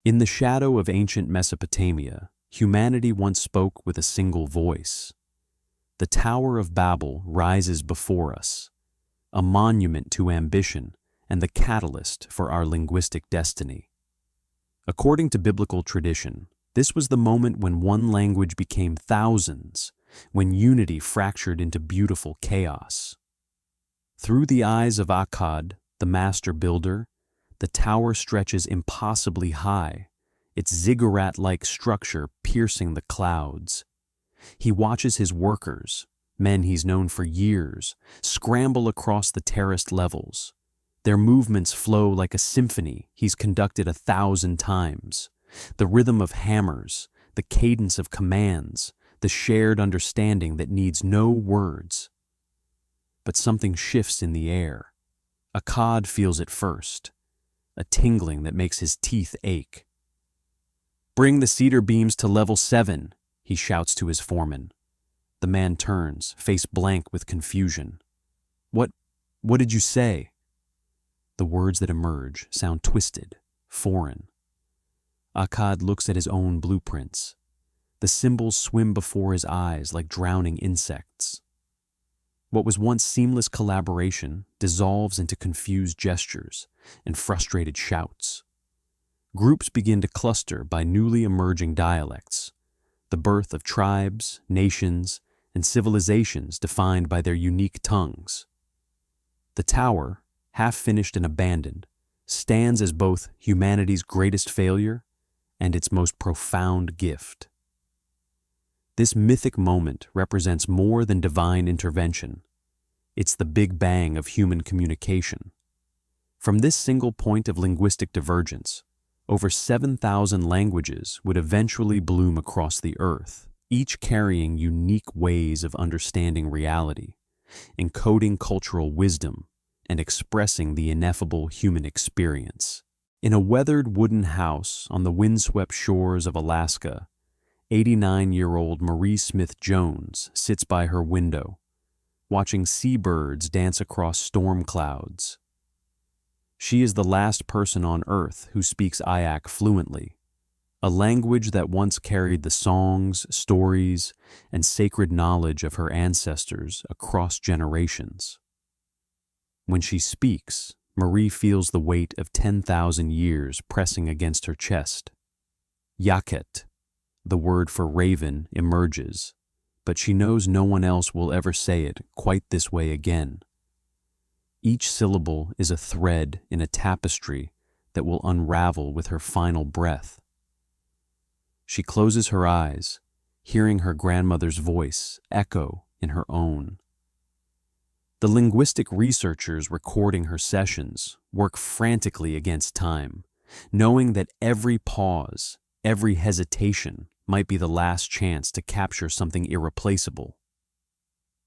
In the shadow of ancient Mesopotamia, humanity once spoke with a single voice. The Tower of Babel rises before us, a monument to ambition and the catalyst for our linguistic destiny. According to biblical tradition, this was the moment when one language became thousands, when unity fractured into beautiful chaos. Through the eyes of Akkad, the master builder, the tower stretches impossibly high, its ziggurat-like structure piercing the clouds. He watches his workers, men he's known for years, scramble across the terraced levels. Their movements flow like a symphony he's conducted 1,000 times. The rhythm of hammers, the cadence of commands, the shared understanding that needs no words. But something shifts in the air. Akkad feels it first, a tingling that makes his teeth ache. "Bring the cedar beams to level 7, he shouts to his foreman. The man turns, face blank with confusion. What did you say?" The words that emerge sound twisted, foreign. Akkad looks at his own blueprints. The symbols swim before his eyes like drowning insects. What was once seamless collaboration dissolves into confused gestures and frustrated shouts. Groups begin to cluster by newly emerging dialects, the birth of tribes, nations, and civilizations defined by their unique tongues. The tower, half-finished and abandoned, stands as both humanity's greatest failure and its most profound gift. This mythic moment represents more than divine intervention. It's the Big Bang of human communication. From this single point of linguistic divergence, over 7,000 languages would eventually bloom across the earth, each carrying unique ways of understanding reality, encoding cultural wisdom, and expressing the ineffable human experience. In a weathered wooden house on the windswept shores of Alaska, 89-year-old Marie Smith Jones sits by her window, watching seabirds dance across storm clouds. She is the last person on Earth who speaks Eyak fluently, a language that once carried the songs, stories, and sacred knowledge of her ancestors across generations. When she speaks, Marie feels the weight of 10,000 years pressing against her chest. Yaket, the word for raven, emerges, but she knows no one else will ever say it quite this way again. Each syllable is a thread in a tapestry that will unravel with her final breath. She closes her eyes, hearing her grandmother's voice echo in her own. The linguistic researchers recording her sessions work frantically against time, knowing that every pause, every hesitation might be the last chance to capture something irreplaceable.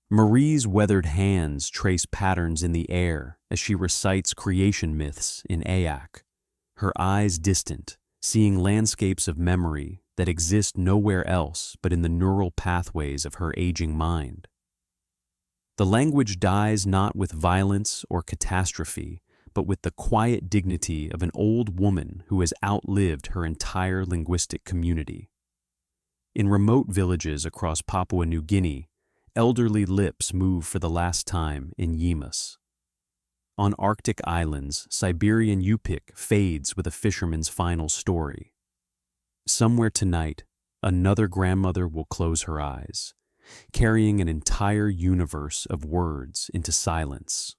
Marie's weathered hands trace patterns in the air as she recites creation myths in Eyak, her eyes distant, seeing landscapes of memory that exist nowhere else but in the neural pathways of her aging mind. The language dies not with violence or catastrophe, but with the quiet dignity of an old woman who has outlived her entire linguistic community. In remote villages across Papua New Guinea, elderly lips move for the last time in Yimas. On Arctic islands, Siberian Yupik fades with a fisherman's final story. Somewhere tonight, another grandmother will close her eyes, carrying an entire universe of words into silence.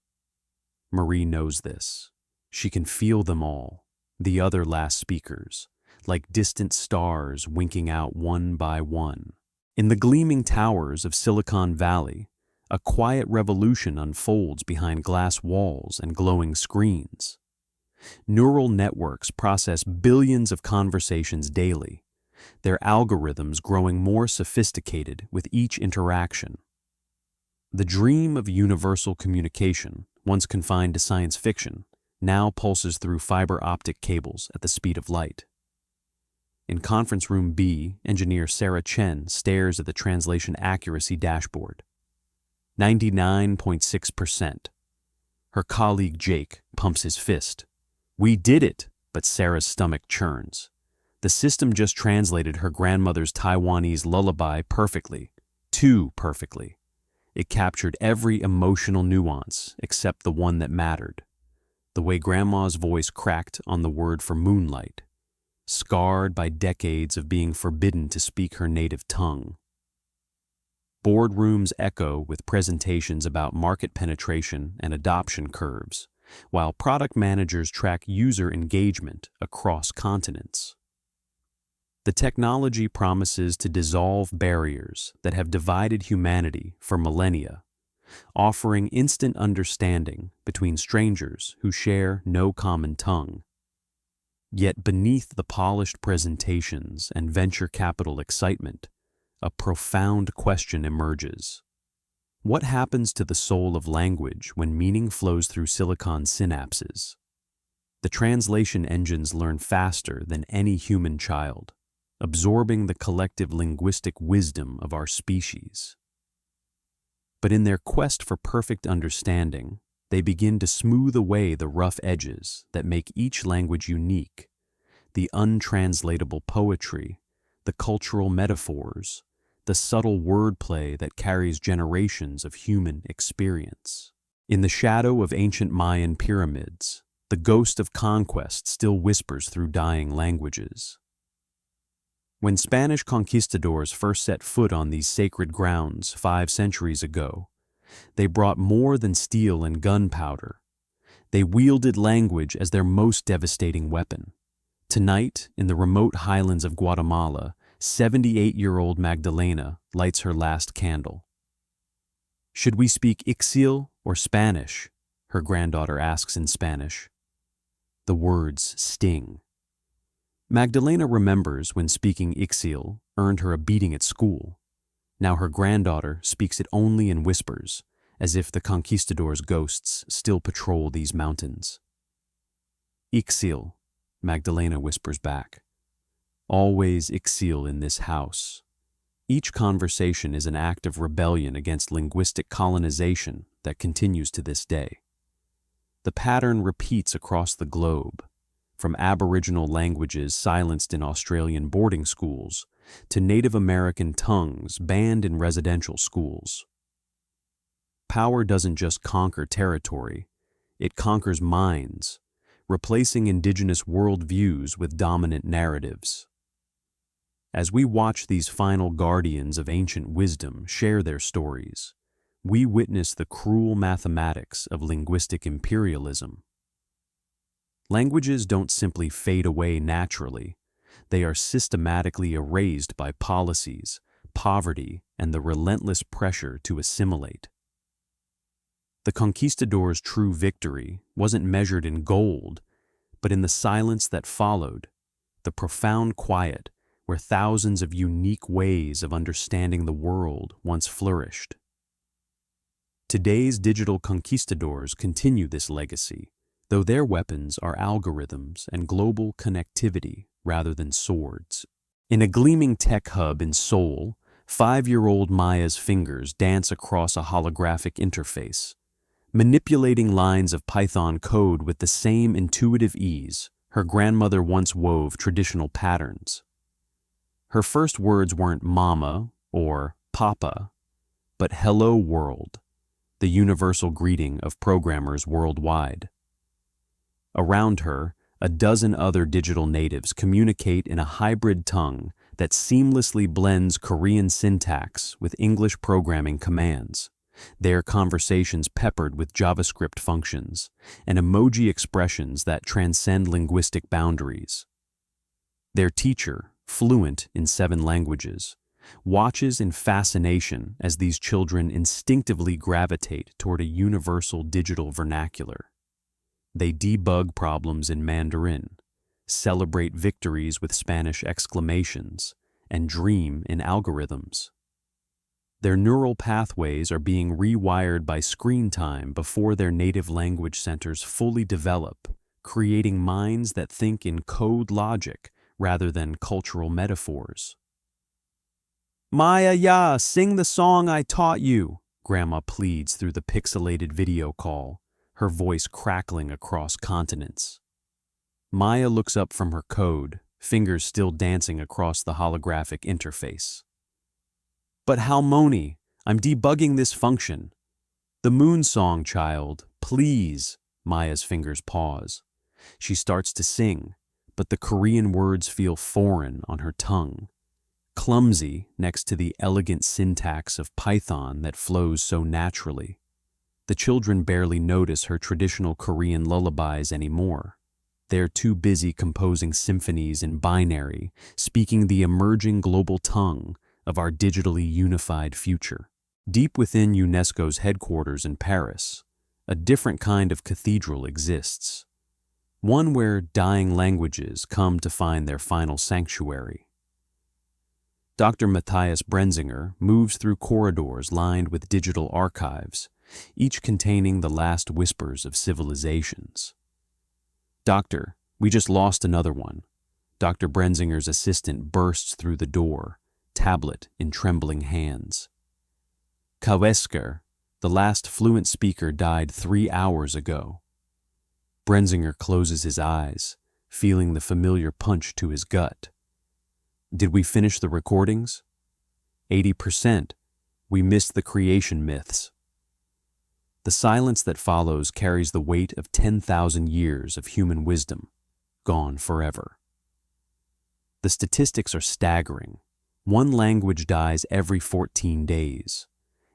Marie knows this. She can feel them all, the other last speakers, like distant stars winking out one by one. In the gleaming towers of Silicon Valley, a quiet revolution unfolds behind glass walls and glowing screens. Neural networks process billions of conversations daily, their algorithms growing more sophisticated with each interaction. The dream of universal communication, once confined to science fiction, now pulses through fiber optic cables at the speed of light. In Conference Room B, engineer Sarah Chen stares at the translation accuracy dashboard. 99.6%. Her colleague Jake pumps his fist. "We did it," but Sarah's stomach churns. The system just translated her grandmother's Taiwanese lullaby perfectly, too perfectly. It captured every emotional nuance except the one that mattered. The way Grandma's voice cracked on the word for moonlight, scarred by decades of being forbidden to speak her native tongue. Boardrooms echo with presentations about market penetration and adoption curves, while product managers track user engagement across continents. The technology promises to dissolve barriers that have divided humanity for millennia, offering instant understanding between strangers who share no common tongue. Yet beneath the polished presentations and venture capital excitement, a profound question emerges. What happens to the soul of language when meaning flows through silicon synapses? The translation engines learn faster than any human child, absorbing the collective linguistic wisdom of our species. But in their quest for perfect understanding, they begin to smooth away the rough edges that make each language unique, the untranslatable poetry, the cultural metaphors, the subtle wordplay that carries generations of human experience. In the shadow of ancient Mayan pyramids, the ghost of conquest still whispers through dying languages. When Spanish conquistadors first set foot on these sacred grounds 5 centuries ago, they brought more than steel and gunpowder. They wielded language as their most devastating weapon. Tonight, in the remote highlands of Guatemala, 78-year-old Magdalena lights her last candle. "Should we speak Ixil or Spanish?" her granddaughter asks in Spanish. The words sting. Magdalena remembers when speaking Ixil earned her a beating at school. Now her granddaughter speaks it only in whispers, as if the conquistadors' ghosts still patrol these mountains. "Ixil," Magdalena whispers back. "Always Ixil in this house." Each conversation is an act of rebellion against linguistic colonization that continues to this day. The pattern repeats across the globe, from Aboriginal languages silenced in Australian boarding schools to Native American tongues banned in residential schools. Power doesn't just conquer territory, it conquers minds, replacing indigenous worldviews with dominant narratives. As we watch these final guardians of ancient wisdom share their stories, we witness the cruel mathematics of linguistic imperialism. Languages don't simply fade away naturally. They are systematically erased by policies, poverty, and the relentless pressure to assimilate. The conquistadors' true victory wasn't measured in gold, but in the silence that followed, the profound quiet where thousands of unique ways of understanding the world once flourished. Today's digital conquistadors continue this legacy, though their weapons are algorithms and global connectivity rather than swords. In a gleaming tech hub in Seoul, 5-year-old Maya's fingers dance across a holographic interface, manipulating lines of Python code with the same intuitive ease her grandmother once wove traditional patterns. Her first words weren't mama or papa, but hello world, the universal greeting of programmers worldwide. Around her, a dozen other digital natives communicate in a hybrid tongue that seamlessly blends Korean syntax with English programming commands, their conversations peppered with JavaScript functions and emoji expressions that transcend linguistic boundaries. Their teacher, fluent in 7 languages, watches in fascination as these children instinctively gravitate toward a universal digital vernacular. They debug problems in Mandarin, celebrate victories with Spanish exclamations, and dream in algorithms. Their neural pathways are being rewired by screen time before their native language centers fully develop, creating minds that think in code logic rather than cultural metaphors. "Maya, ya, sing the song I taught you," Grandma pleads through the pixelated video call, her voice crackling across continents. Maya looks up from her code, fingers still dancing across the holographic interface. But Halmoni, I'm debugging this function. The moon song, child, please. Maya's fingers pause. She starts to sing, but the Korean words feel foreign on her tongue, clumsy next to the elegant syntax of Python that flows so naturally. The children barely notice her traditional Korean lullabies anymore. They're too busy composing symphonies in binary, speaking the emerging global tongue of our digitally unified future. Deep within UNESCO's headquarters in Paris, a different kind of cathedral exists, one where dying languages come to find their final sanctuary. Dr. Matthias Brenzinger moves through corridors lined with digital archives, each containing the last whispers of civilizations. Doctor, we just lost another one. Dr. Brenzinger's assistant bursts through the door, tablet in trembling hands. Kawesker, the last fluent speaker, died 3 hours ago. Brenzinger closes his eyes, feeling the familiar punch to his gut. Did we finish the recordings? 80%. We missed the creation myths. The silence that follows carries the weight of 10,000 years of human wisdom, gone forever. The statistics are staggering. One language dies every 14 days.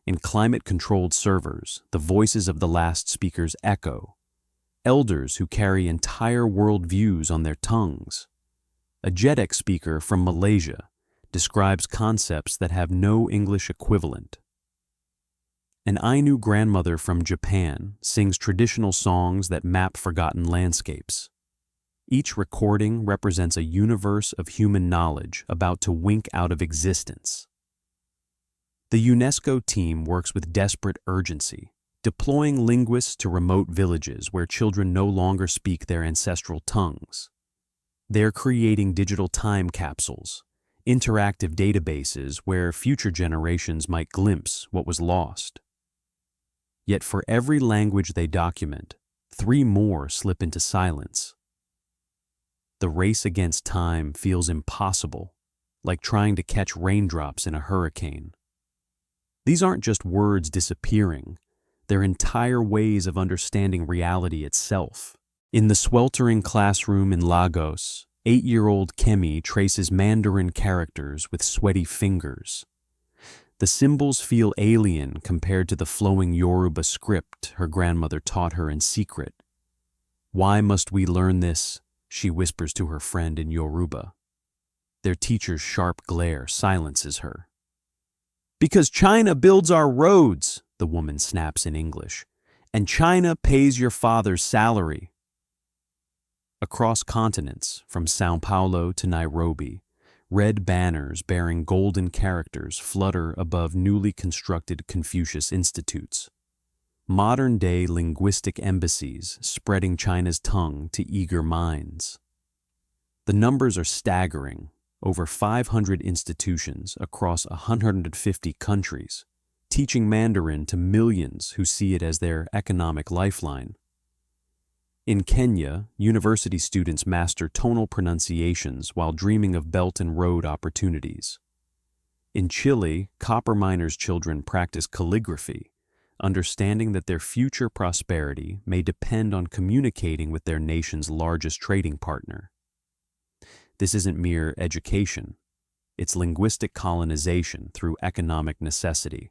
In climate-controlled servers, the voices of the last speakers echo. Elders who carry entire worldviews on their tongues. A Jedek speaker from Malaysia describes concepts that have no English equivalent. An Ainu grandmother from Japan sings traditional songs that map forgotten landscapes. Each recording represents a universe of human knowledge about to wink out of existence. The UNESCO team works with desperate urgency, deploying linguists to remote villages where children no longer speak their ancestral tongues. They're creating digital time capsules, interactive databases where future generations might glimpse what was lost. Yet for every language they document, 3 more slip into silence. The race against time feels impossible, like trying to catch raindrops in a hurricane. These aren't just words disappearing, they're entire ways of understanding reality itself. In the sweltering classroom in Lagos, 8-year-old Kemi traces Mandarin characters with sweaty fingers. The symbols feel alien compared to the flowing Yoruba script her grandmother taught her in secret. "Why must we learn this?" she whispers to her friend in Yoruba. Their teacher's sharp glare silences her. "Because China builds our roads," the woman snaps in English, "and China pays your father's salary." Across continents, from São Paulo to Nairobi, red banners bearing golden characters flutter above newly constructed Confucius institutes. Modern-day linguistic embassies spreading China's tongue to eager minds. The numbers are staggering. Over 500 institutions across 150 countries, teaching Mandarin to millions who see it as their economic lifeline. In Kenya, university students master tonal pronunciations while dreaming of Belt and Road opportunities. In Chile, copper miners' children practice calligraphy, understanding that their future prosperity may depend on communicating with their nation's largest trading partner. This isn't mere education, it's linguistic colonization through economic necessity.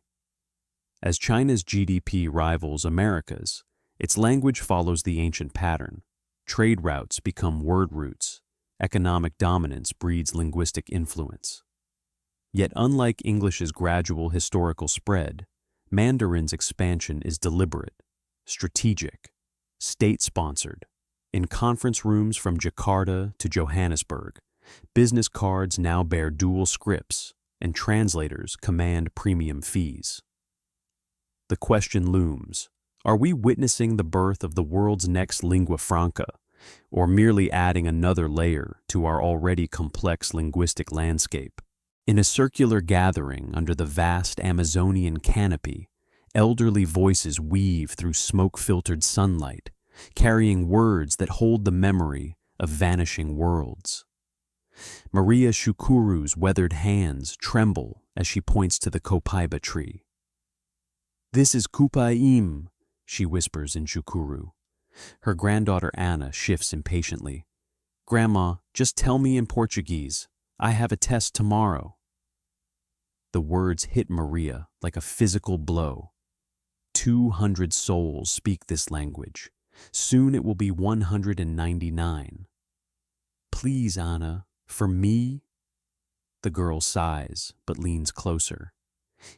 As China's GDP rivals America's, its language follows the ancient pattern. Trade routes become word roots. Economic dominance breeds linguistic influence. Yet unlike English's gradual historical spread, Mandarin's expansion is deliberate, strategic, state-sponsored. In conference rooms from Jakarta to Johannesburg, business cards now bear dual scripts, and translators command premium fees. The question looms, are we witnessing the birth of the world's next lingua franca, or merely adding another layer to our already complex linguistic landscape? In a circular gathering under the vast Amazonian canopy, elderly voices weave through smoke-filtered sunlight, carrying words that hold the memory of vanishing worlds. Maria Shukuru's weathered hands tremble as she points to the copaiba tree. "This is Kupaim," she whispers in Shukuru. Her granddaughter Anna shifts impatiently. "Grandma, just tell me in Portuguese. I have a test tomorrow." The words hit Maria like a physical blow. 200 souls speak this language. Soon it will be 199. "Please, Anna, for me?" The girl sighs, but leans closer.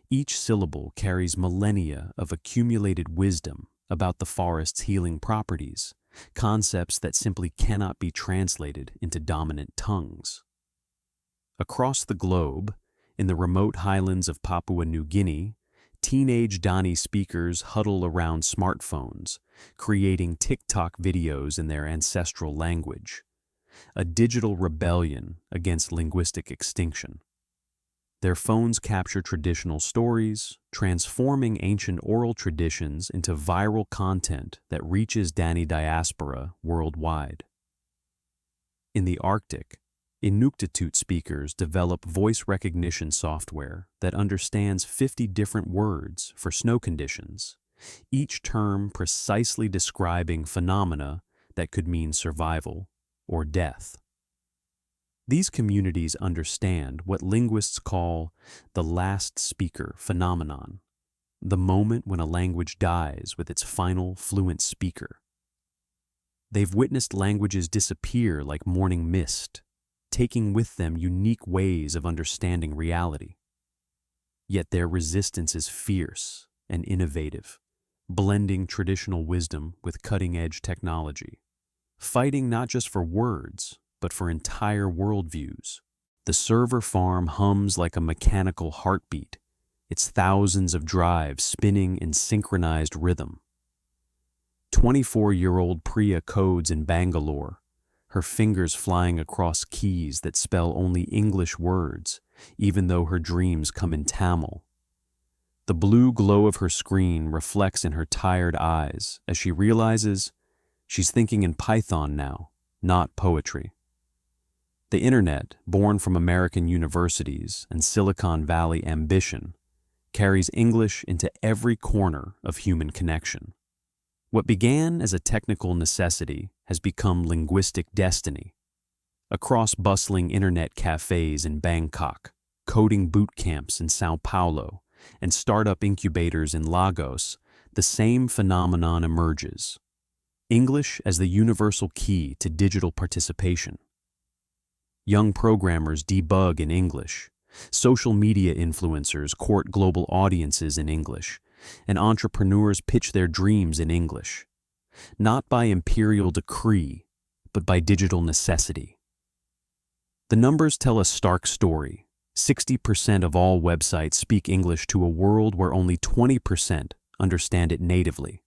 Each syllable carries millennia of accumulated wisdom about the forest's healing properties, concepts that simply cannot be translated into dominant tongues. Across the globe, in the remote highlands of Papua New Guinea, teenage Dani speakers huddle around smartphones, creating TikTok videos in their ancestral language, a digital rebellion against linguistic extinction. Their phones capture traditional stories, transforming ancient oral traditions into viral content that reaches Dani diaspora worldwide. In the Arctic, Inuktitut speakers develop voice recognition software that understands 50 different words for snow conditions, each term precisely describing phenomena that could mean survival or death. These communities understand what linguists call the last speaker phenomenon, the moment when a language dies with its final fluent speaker. They've witnessed languages disappear like morning mist, taking with them unique ways of understanding reality. Yet their resistance is fierce and innovative, blending traditional wisdom with cutting-edge technology, fighting not just for words, but for entire worldviews. The server farm hums like a mechanical heartbeat, its thousands of drives spinning in synchronized rhythm. 24-year-old Priya codes in Bangalore, her fingers flying across keys that spell only English words, even though her dreams come in Tamil. The blue glow of her screen reflects in her tired eyes as she realizes she's thinking in Python now, not poetry. The internet, born from American universities and Silicon Valley ambition, carries English into every corner of human connection. What began as a technical necessity has become linguistic destiny. Across bustling internet cafes in Bangkok, coding boot camps in Sao Paulo, and startup incubators in Lagos, the same phenomenon emerges. English as the universal key to digital participation. Young programmers debug in English. Social media influencers court global audiences in English, and entrepreneurs pitch their dreams in English, not by imperial decree, but by digital necessity. The numbers tell a stark story. 60% of all websites speak English to a world where only 20% understand it natively.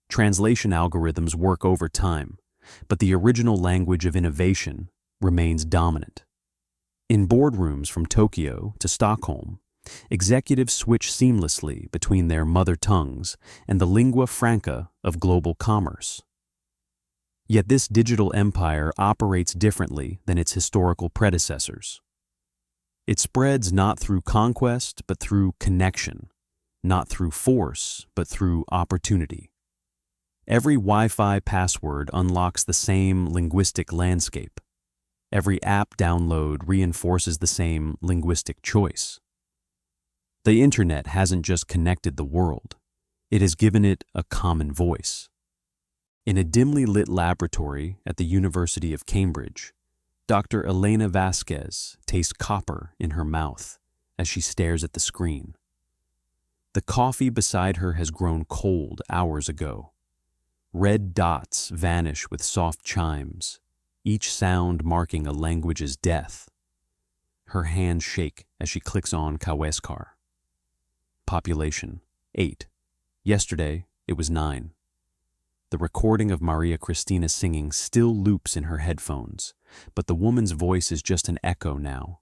Translation algorithms work over time, but the original language of innovation remains dominant. In boardrooms from Tokyo to Stockholm, executives switch seamlessly between their mother tongues and the lingua franca of global commerce. Yet this digital empire operates differently than its historical predecessors. It spreads not through conquest, but through connection, not through force, but through opportunity. Every Wi-Fi password unlocks the same linguistic landscape. Every app download reinforces the same linguistic choice. The internet hasn't just connected the world, it has given it a common voice. In a dimly lit laboratory at the University of Cambridge, Dr. Elena Vasquez tastes copper in her mouth as she stares at the screen. The coffee beside her has grown cold hours ago. Red dots vanish with soft chimes, each sound marking a language's death. Her hands shake as she clicks on Kaweskar. Population 8. Yesterday, it was 9. The recording of Maria Cristina singing still loops in her headphones, but the woman's voice is just an echo now.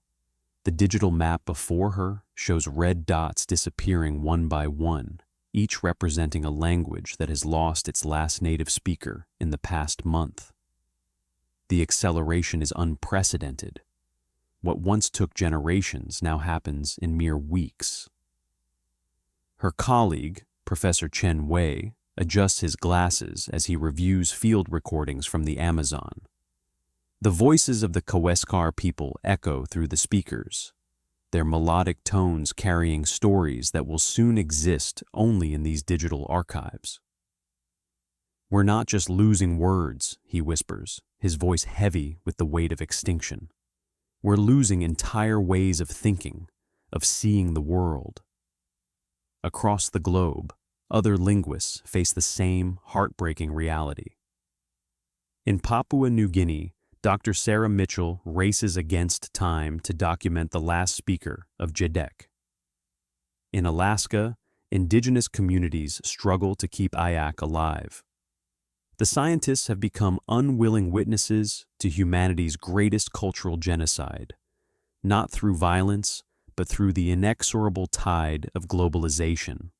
The digital map before her shows red dots disappearing one by one, each representing a language that has lost its last native speaker in the past month. The acceleration is unprecedented, What once took generations now happens in mere weeks. Her colleague, Professor Chen Wei, adjusts his glasses as he reviews field recordings from the Amazon. The voices of the Kaweskar people echo through the speakers, their melodic tones carrying stories that will soon exist only in these digital archives. "We're not just losing words," he whispers, his voice heavy with the weight of extinction. "We're losing entire ways of thinking, of seeing the world." Across the globe, other linguists face the same heartbreaking reality. In Papua New Guinea, Dr. Sarah Mitchell races against time to document the last speaker of Jedek. In Alaska, indigenous communities struggle to keep Eyak alive. The scientists have become unwilling witnesses to humanity's greatest cultural genocide, not through violence, but through the inexorable tide of globalization.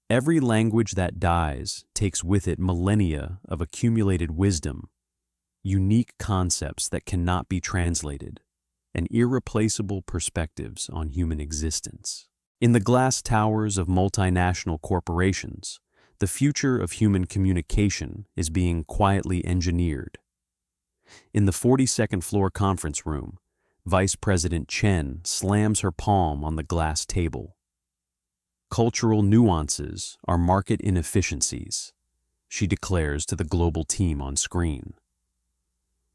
Every language that dies takes with it millennia of accumulated wisdom, unique concepts that cannot be translated, and irreplaceable perspectives on human existence. In the glass towers of multinational corporations, the future of human communication is being quietly engineered. In the 42nd floor conference room, Vice President Chen slams her palm on the glass table. "Cultural nuances are market inefficiencies," she declares to the global team on screen.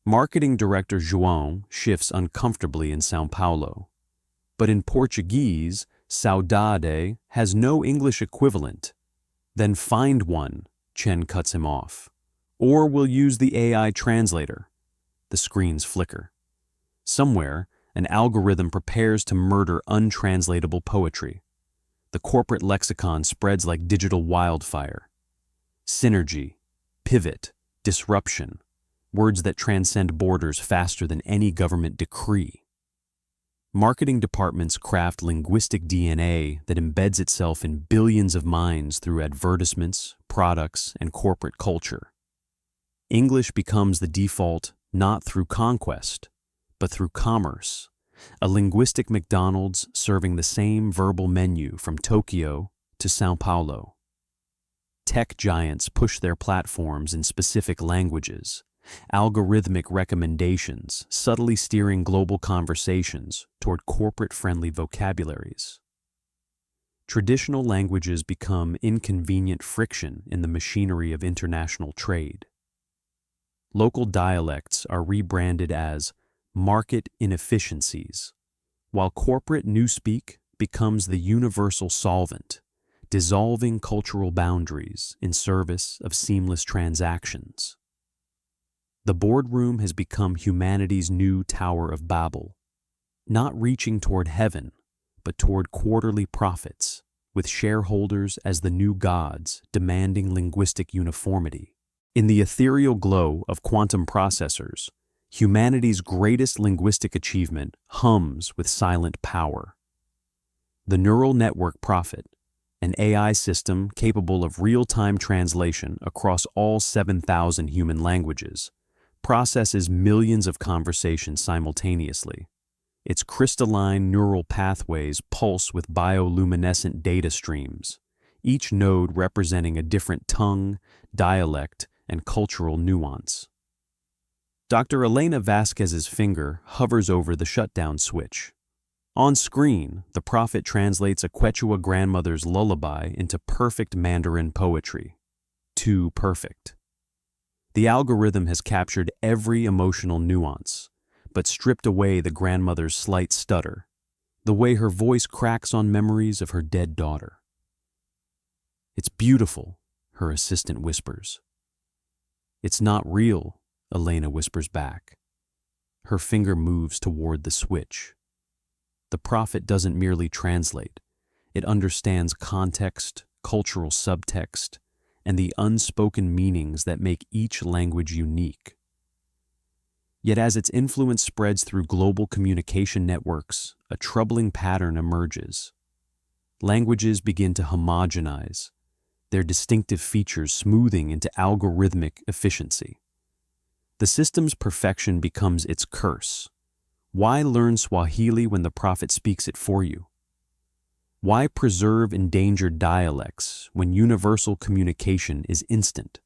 Marketing Director João shifts uncomfortably in São Paulo. But in Portuguese, saudade has no English equivalent. "Then find one," Chen cuts him off. "Or we'll use the AI translator." The screens flicker. Somewhere, an algorithm prepares to murder untranslatable poetry. The corporate lexicon spreads like digital wildfire. Synergy, pivot, disruption, words that transcend borders faster than any government decree. Marketing departments craft linguistic DNA that embeds itself in billions of minds through advertisements, products, and corporate culture. English becomes the default not through conquest, but through commerce, a linguistic McDonald's serving the same verbal menu from Tokyo to São Paulo. Tech giants push their platforms in specific languages, algorithmic recommendations subtly steering global conversations toward corporate-friendly vocabularies. Traditional languages become inconvenient friction in the machinery of international trade. Local dialects are rebranded as market inefficiencies, while corporate newspeak becomes the universal solvent, dissolving cultural boundaries in service of seamless transactions. The boardroom has become humanity's new Tower of Babel, not reaching toward heaven, but toward quarterly profits, with shareholders as the new gods demanding linguistic uniformity. In the ethereal glow of quantum processors, humanity's greatest linguistic achievement hums with silent power. The neural network prophet, an AI system capable of real-time translation across all 7,000 human languages, processes millions of conversations simultaneously. Its crystalline neural pathways pulse with bioluminescent data streams, each node representing a different tongue, dialect, and cultural nuance. Dr. Elena Vasquez's finger hovers over the shutdown switch. On screen, the prophet translates a Quechua grandmother's lullaby into perfect Mandarin poetry. Too perfect. The algorithm has captured every emotional nuance, but stripped away the grandmother's slight stutter, the way her voice cracks on memories of her dead daughter. "It's beautiful," her assistant whispers. "It's not real," Elena whispers back. Her finger moves toward the switch. The prophet doesn't merely translate. It understands context, cultural subtext, and the unspoken meanings that make each language unique. Yet as its influence spreads through global communication networks, a troubling pattern emerges. Languages begin to homogenize, their distinctive features smoothing into algorithmic efficiency. The system's perfection becomes its curse. Why learn Swahili when the prophet speaks it for you? Why preserve endangered dialects when universal communication is instant?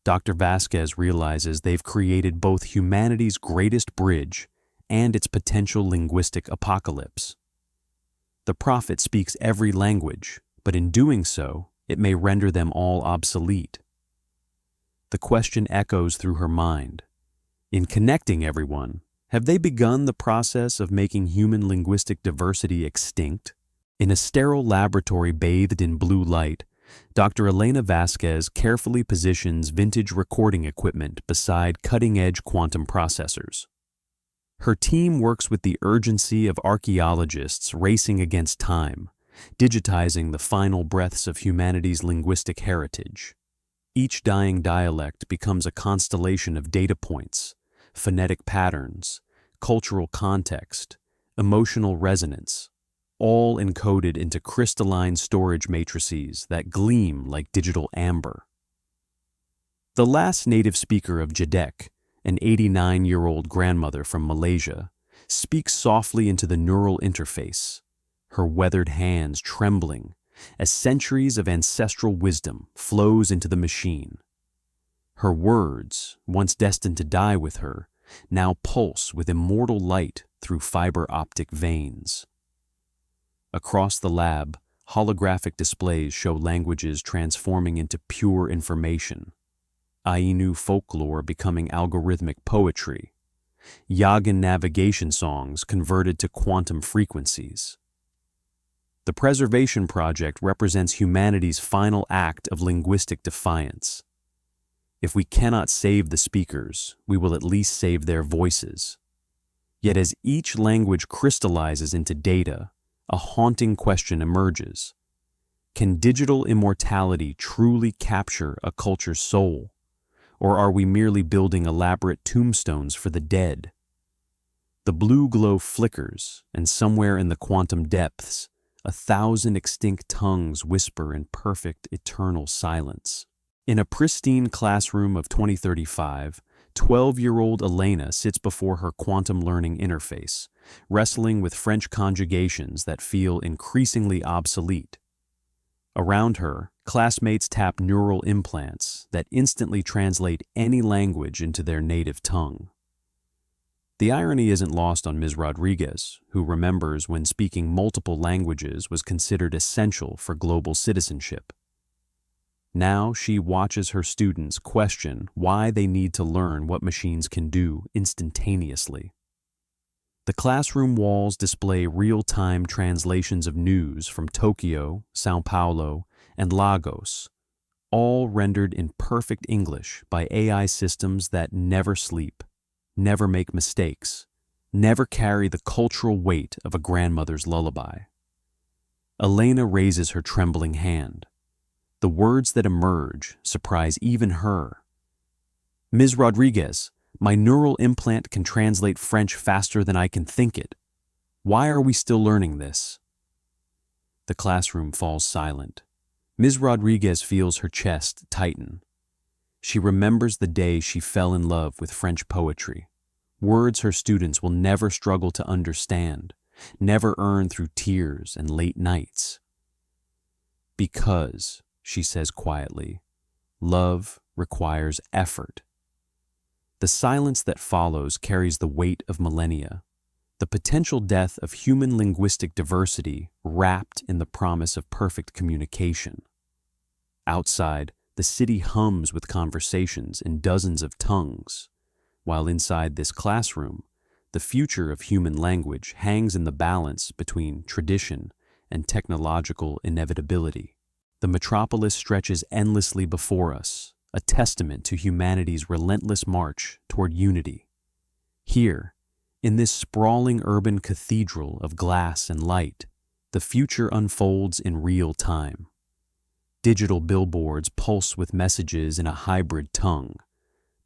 Dr. Vasquez realizes they've created both humanity's greatest bridge and its potential linguistic apocalypse. The prophet speaks every language, but in doing so, it may render them all obsolete. The question echoes through her mind. In connecting everyone, have they begun the process of making human linguistic diversity extinct? In a sterile laboratory bathed in blue light, Dr. Elena Vasquez carefully positions vintage recording equipment beside cutting-edge quantum processors. Her team works with the urgency of archaeologists racing against time, digitizing the final breaths of humanity's linguistic heritage. Each dying dialect becomes a constellation of data points, phonetic patterns, cultural context, emotional resonance, all encoded into crystalline storage matrices that gleam like digital amber. The last native speaker of Jedek, an 89-year-old grandmother from Malaysia, speaks softly into the neural interface, her weathered hands trembling as centuries of ancestral wisdom flows into the machine. Her words, once destined to die with her, now pulse with immortal light through fiber optic veins. Across the lab, holographic displays show languages transforming into pure information, Ainu folklore becoming algorithmic poetry, Yagan navigation songs converted to quantum frequencies. The Preservation Project represents humanity's final act of linguistic defiance. If we cannot save the speakers, we will at least save their voices. Yet as each language crystallizes into data, a haunting question emerges. Can digital immortality truly capture a culture's soul? Or are we merely building elaborate tombstones for the dead? The blue glow flickers, and somewhere in the quantum depths, 1,000 extinct tongues whisper in perfect, eternal silence. In a pristine classroom of 2035, 12-year-old Elena sits before her quantum learning interface, wrestling with French conjugations that feel increasingly obsolete. Around her, classmates tap neural implants that instantly translate any language into their native tongue. The irony isn't lost on Ms. Rodriguez, who remembers when speaking multiple languages was considered essential for global citizenship. Now she watches her students question why they need to learn what machines can do instantaneously. The classroom walls display real-time translations of news from Tokyo, São Paulo, and Lagos, all rendered in perfect English by AI systems that never sleep, never make mistakes, never carry the cultural weight of a grandmother's lullaby. Elena raises her trembling hand. The words that emerge surprise even her. Ms. Rodriguez, my neural implant can translate French faster than I can think it. Why are we still learning this? The classroom falls silent. Ms. Rodriguez feels her chest tighten. She remembers the day she fell in love with French poetry, words her students will never struggle to understand, never earn through tears and late nights. Because, she says quietly, love requires effort. The silence that follows carries the weight of millennia, the potential death of human linguistic diversity wrapped in the promise of perfect communication. Outside, the city hums with conversations in dozens of tongues, while inside this classroom, the future of human language hangs in the balance between tradition and technological inevitability. The Metropolis stretches endlessly before us, a testament to humanity's relentless march toward unity. Here, in this sprawling urban cathedral of glass and light, the future unfolds in real time. Digital billboards pulse with messages in a hybrid tongue,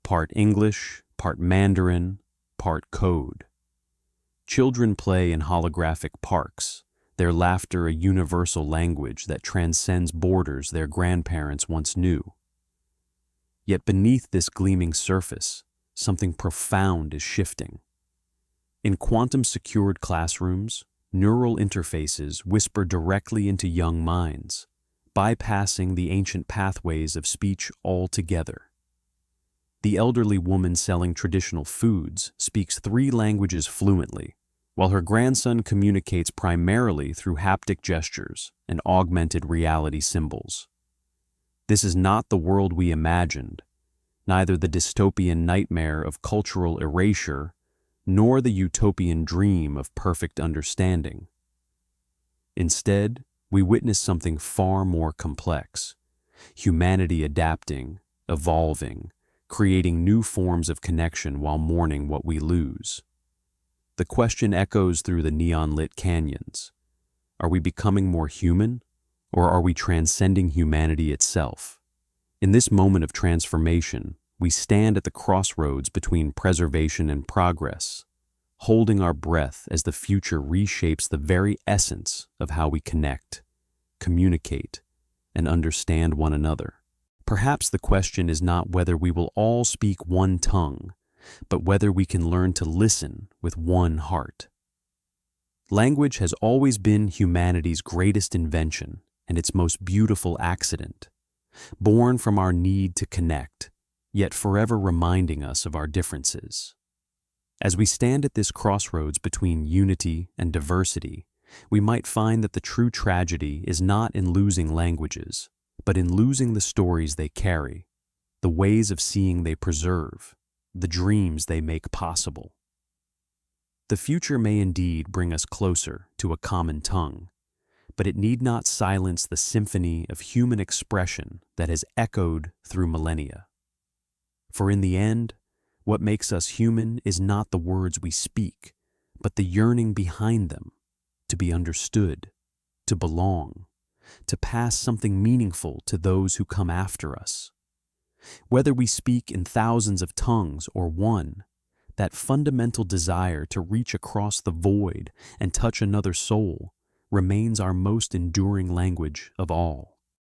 part English, part Mandarin, part code. Children play in holographic parks, their laughter a universal language that transcends borders their grandparents once knew. Yet beneath this gleaming surface, something profound is shifting. In quantum-secured classrooms, neural interfaces whisper directly into young minds, bypassing the ancient pathways of speech altogether. The elderly woman selling traditional foods speaks 3 languages fluently, while her grandson communicates primarily through haptic gestures and augmented reality symbols. This is not the world we imagined, neither the dystopian nightmare of cultural erasure nor the utopian dream of perfect understanding. Instead, we witness something far more complex: humanity adapting, evolving, creating new forms of connection while mourning what we lose. The question echoes through the neon-lit canyons. Are we becoming more human, or are we transcending humanity itself? In this moment of transformation, we stand at the crossroads between preservation and progress, holding our breath as the future reshapes the very essence of how we connect, communicate, and understand one another. Perhaps the question is not whether we will all speak one tongue, but whether we can learn to listen with one heart. Language has always been humanity's greatest invention and its most beautiful accident, born from our need to connect, yet forever reminding us of our differences. As we stand at this crossroads between unity and diversity, we might find that the true tragedy is not in losing languages, but in losing the stories they carry, the ways of seeing they preserve, the dreams they make possible. The future may indeed bring us closer to a common tongue, but it need not silence the symphony of human expression that has echoed through millennia. For in the end, what makes us human is not the words we speak, but the yearning behind them, to be understood, to belong, to pass something meaningful to those who come after us. Whether we speak in thousands of tongues or one, that fundamental desire to reach across the void and touch another soul remains our most enduring language of all.